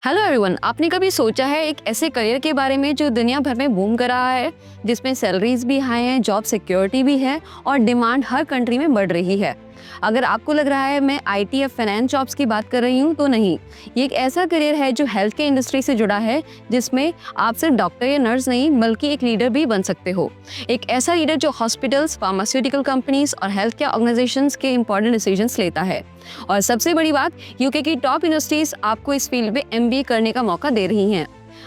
Hello everyone, आपने कभी सोचा है एक ऐसे करियर के बारे में जो दुनिया भर में बूम कर रहा है, जिसमें सैलरीज भी हाई हैं, जॉब सिक्योरिटी भी है और डिमांड हर कंट्री में बढ़ रही है। अगर आपको लग रहा है मैं आईटी या फाइनेंस जॉब्स की बात कर रही हूँ, तो नहीं। ये एक ऐसा करियर है जो हेल्थ केयर इंडस्ट्री से जुड़ा है, जिसमें आप सिर्फ डॉक्टर या नर्स नहीं बल्कि एक लीडर भी बन सकते हो। एक ऐसा लीडर जो हॉस्पिटल्स, फार्मास्यूटिकल कंपनीज और हेल्थ केयर ऑर्गेनाइजेशंस के इंपॉर्टेंट डिसीजंस लेता है। और सबसे बड़ी बात, यूके की टॉप यूनिवर्सिटीज आपको इस फील्ड में एमबीए करने का मौका दे रही हैं।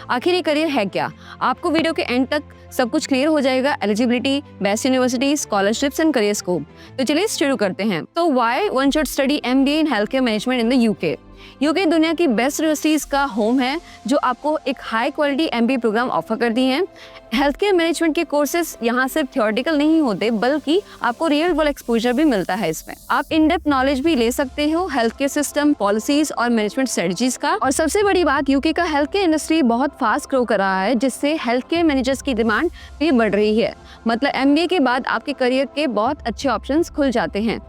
आखिर ये करियर है क्या? आपको वीडियो के एंड तक सब कुछ क्लियर हो जाएगा। Eligibility, best university, scholarships and career scope. तो चलिए शुरू करते हैं। तो why one should study MBA in health care management in the UK. UK दुनिया की बेस्ट यूनिवर्सिटीज का होम है, जो आपको एक high quality MBA programme offer करती हैं। हेल्थ केयर मैनेजमेंट के कोर्सेज यहाँ सिर्फ थ्योरेटिकल नहीं होते, बल्कि आपको रियल वर्ल्ड एक्सपोजर भी मिलता है। इसमें आप इन डेप्थ नॉलेज भी ले सकते हो हेल्थ केयर सिस्टम, पॉलिसीज और मैनेजमेंट स्ट्रेटजीज का। और सबसे बड़ी बात, यूके का हेल्थ केयर इंडस्ट्री बहुत फास्ट ग्रो कर रहा है, जिससे हेल्थ केयर मैनेजर्स की डिमांड भी बढ़ रही है। मतलब एमबीए के बाद आपके करियर के बहुत अच्छे ऑप्शंस खुल जाते हैं।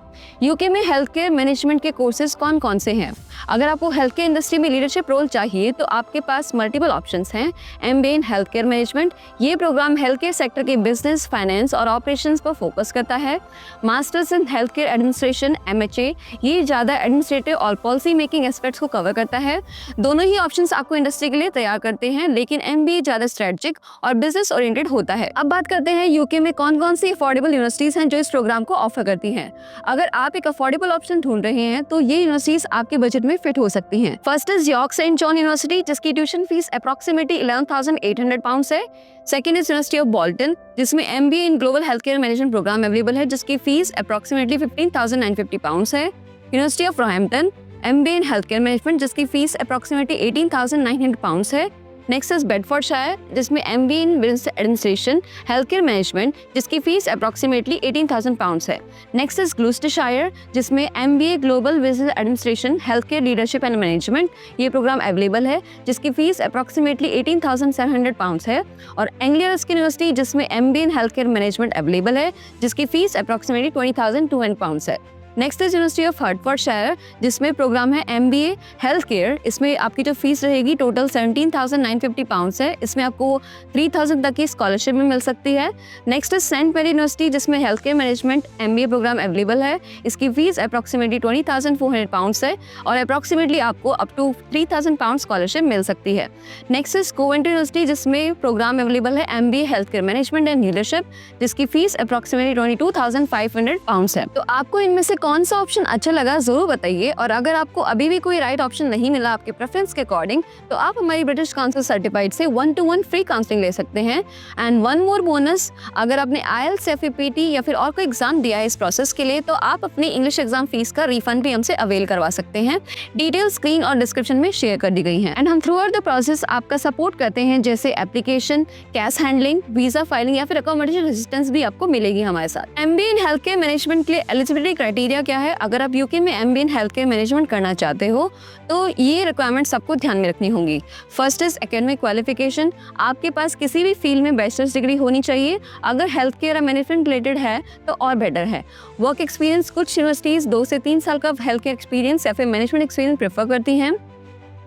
यूके में हेल्थ केयर मैनेजमेंट के कोर्सेज कौन कौन से हैं? अगर आपको हेल्थ केयर इंडस्ट्री में लीडरशिप रोल चाहिए, तो आपके पास मल्टीपल ऑप्शंस हैं। MBA in health care management, ये प्रोग्राम हेल्थ केयर सेक्टर के बिजनेस, फाइनेंस और ऑपरेशंस पर फोकस करता है। Masters in health care administration, MHA, ये ज़्यादा एडमिनिस्ट्रेटिव और पॉलिसी मेकिंग एस्पेक्ट्स को कवर करता है। दोनों ही ऑप्शंस आपको इंडस्ट्री के लिए तैयार करते हैं, लेकिन एमबीए ज़्यादा स्ट्रेटेजिक और बिजनेस ओरिएंटेड होता है। अब बात करते हैं यूके में कौन कौन सी अफोर्डेबल यूनिवर्सिटीज हैं जो इस प्रोग्राम को ऑफर करती हैं। अगर आप एक अफोर्डेबल ऑप्शन ढूंढ रहे हैं, तो ये यूनिवर्सिटीज आपके बजट में फिट हो सकती हैं। First is York Saint John university, जिसकी ट्यूशन फीस अप्रॉक्सिमेटली 11,800 पाउंड्स है। Second is university of Bolton, जिसमें MBA in global health care management programme available है, जिसकी फीस अप्रॉक्सिमेटली 15,950 पाउंड्स है। University of Roehampton, MBA in health care management, जिसकी fees approximately 18,900 pounds है। Next is Bedfordshire, जिसमें MBA in business administration, health care management, जिसकी fees approximately 18,000 pounds है। Next is Gloucestershire, जिसमें MBA global business administration, health care leadership and management, ये programme available है, जिसकी fees approximately 18,700 pounds है। और एंग्लिया रस्किन यूनिवर्सिटी, जिसमें MBA in health care management available है, जिसकी फीस अप्रॉक्सिमेटली 20,200 पाउंड्स है। Next is university of Hertfordshire, जिसमें प्रोग्राम है एमबीए हेल्थ केयर। इसमें आपकी जो फीस रहेगी टोटल 17,950 पाउंड्स है। इसमें आपको 3,000 तक की स्कॉलरशिप भी मिल सकती है। Next is Saint Mary university, जिसमें health care management MBA programme available है। इसकी फीस अप्रॉक्सिमेटली 20,400 पाउंड्स है और अप्रॉक्सिमेटली आपको अप टू 3,000 पाउंड स्कॉलरशिप मिल सकती है। नेक्स्ट इज कोवेंट्री यूनिवर्सिटी, जिसमें प्रोग्राम अवेलेबल है MBA health care management and leadership, जिसकी फीस अप्रॉक्सिमेटली 22,500 पाउंड्स है। तो आपको इनमें से कौन सा ऑप्शन अच्छा लगा, जरूर बताइए। और अगर आपको अभी भी कोई राइट ऑप्शन नहीं मिला आपके प्रेफरेंस के अकॉर्डिंग, तो आप हमारी ब्रिटिश काउंसिल सर्टिफाइड से 1-to-1 फ्री काउंसलिंग ले सकते हैं। एंड वन मोर बोनस, अगर आपने IELTS या फिर पीटी या फिर और कोई एग्जाम दिया है इस प्रोसेस के लिए, तो आप अपनी इंग्लिश एग्जाम फीस का रिफंड भी हमसे अवेल करवा सकते हैं। डिटेल स्क्रीन और डिस्क्रिप्शन में शेयर कर दी गई है। एंड हम थ्रू आउट द प्रोसेस आपका सपोर्ट करते हैं, जैसे application, cash handling, visa filing या फिर अकोमोडेशन असिस्टेंस भी आपको मिलेगी हमारे साथ। MBA in health care management के लिए एलिजिबिलिटी क्राइटेरिया क्या है? अगर आप यूके में MBA in health care management करना चाहते हो, तो ये रिक्वायरमेंट्स सबको ध्यान में रखनी होंगी। फर्स्ट इज एकेडमिक क्वालिफिकेशन, आपके पास किसी भी फील्ड में बैचलर्स डिग्री होनी चाहिए। अगर हेल्थ केयर या मैनेजमेंट रिलेटेड है तो और बेटर है। वर्क एक्सपीरियंस, कुछ यूनिवर्सिटीज 2 से 3 साल का हेल्थ केयर एक्सपीरियंस या फिर मैनेजमेंट एक्सपीरियंस प्रेफर करती हैं।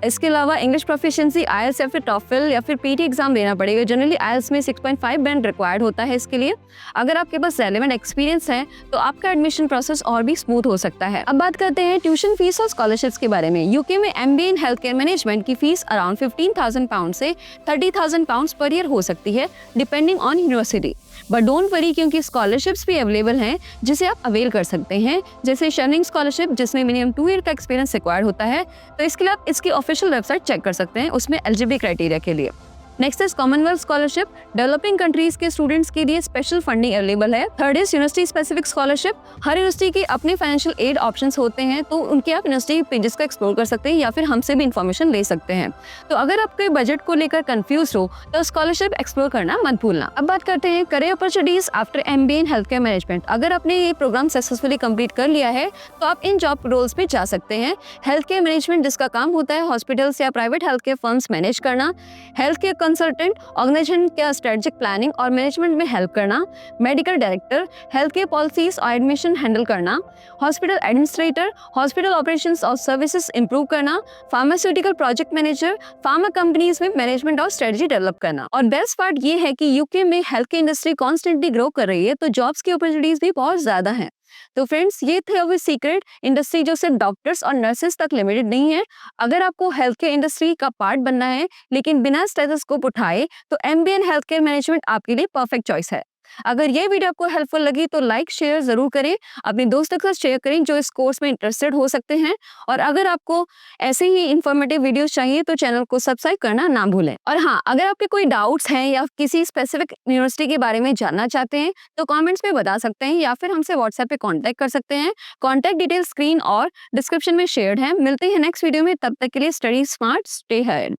इसके अलावा इंग्लिश प्रोफिशिएंसी, IELTS या फिर टॉफल या फिर पीटी एग्जाम देना पड़ेगा। जनरली IELTS में 6.5 बैंड रिक्वायर्ड होता है इसके लिए। अगर आपके पास रेलेवेंट एक्सपीरियंस है, तो आपका एडमिशन प्रोसेस और भी स्मूथ हो सकता है। अब बात करते हैं ट्यूशन फीस और स्कॉलरशिप्स के बारे में। यूके में MBA in health care management की फीस अराउंड 15,000 पाउंड से 30,000 पाउंड पर ईयर हो सकती है, depending on university. But don't worry, क्योंकि स्कॉलरशिप्स भी अवेलेबल हैं जिसे आप अवेल कर सकते हैं, जैसे शर्निंग स्कॉलरशिप, जिसमें मिनिमम 2 ईयर का एक्सपीरियंस रिक्वायर्ड होता है। तो इसके लिए आप इसकी ऑफिशियल वेबसाइट चेक कर सकते हैं, उसमें एलिजिबिलिटी क्राइटेरिया के लिए। Next is Commonwealth scholarship, developing countries के स्टूडेंट्स के लिए स्पेशल फंडिंग अवेलेबल है। Third is university specific scholarship, her university के अपने फाइनेंशियल एड ऑप्शंस होते हैं, तो उनके आप यूनिवर्सिटी पेजेस को एक्सप्लोर कर सकते हैं या फिर हमसे भी इंफॉर्मेशन ले सकते हैं। तो अगर आपके बजट को लेकर कंफ्यूज हो, तो स्कॉलरशिप एक्सप्लोर करना मत भूलना। अब बात करते हैं career opportunities after MBA in health care management. अगर आपने ये प्रोग्राम सक्सेसफुली कंप्लीट कर लिया है, तो आप इन जॉब रोल्स पे जा सकते हैं। हेल्थ केयर मैनेजमेंट, जिसका काम होता है हॉस्पिटल्स या private health care firms manage करना। हेल्थ केयर कंसल्टेंट, ऑर्गेनाइजेशन का स्ट्रेटेजिक प्लानिंग और मैनेजमेंट में हेल्प करना, medical director, health care policies और एडमिशन हैंडल करना, हॉस्पिटल एडमिनिस्ट्रेटर, हॉस्पिटल ऑपरेशंस और सर्विसेज इंप्रूव करना, pharmaceutical project manager, pharma companies में मैनेजमेंट और स्ट्रेटजी डेवलप करना। और बेस्ट पार्ट ये है कि यूके में health care industry constantly grow कर रही है, तो जॉब्स की अपॉर्चुनिटीज भी बहुत ज्यादा हैं। तो फ्रेंड्स, ये थे अभी सीक्रेट इंडस्ट्री जो सिर्फ डॉक्टर्स और नर्सेस तक लिमिटेड नहीं है। अगर आपको हेल्थ केयर इंडस्ट्री का पार्ट बनना है लेकिन बिना स्टेथोस्कोप उठाए, तो एमबीएन हेल्थ केयर मैनेजमेंट आपके लिए परफेक्ट चॉइस है। अगर ये वीडियो आपको हेल्पफुल लगी तो लाइक शेयर जरूर करें, अपने दोस्तों के साथ शेयर करें जो इस कोर्स में इंटरेस्टेड हो सकते हैं। और अगर आपको ऐसे ही इंफॉर्मेटिव वीडियोस चाहिए तो चैनल को सब्सक्राइब करना ना भूलें। और हाँ, अगर आपके कोई डाउट्स हैं या किसी स्पेसिफिक यूनिवर्सिटी के बारे में जानना चाहते हैं तो कमेंट्स में बता सकते हैं या फिर हमसे व्हाट्सएप पे कांटेक्ट कर सकते हैं। कांटेक्ट डिटेल स्क्रीन और डिस्क्रिप्शन में शेयर्ड है। मिलते हैं नेक्स्ट वीडियो में, तब तक के लिए स्टडी स्मार्ट, स्टे हेड।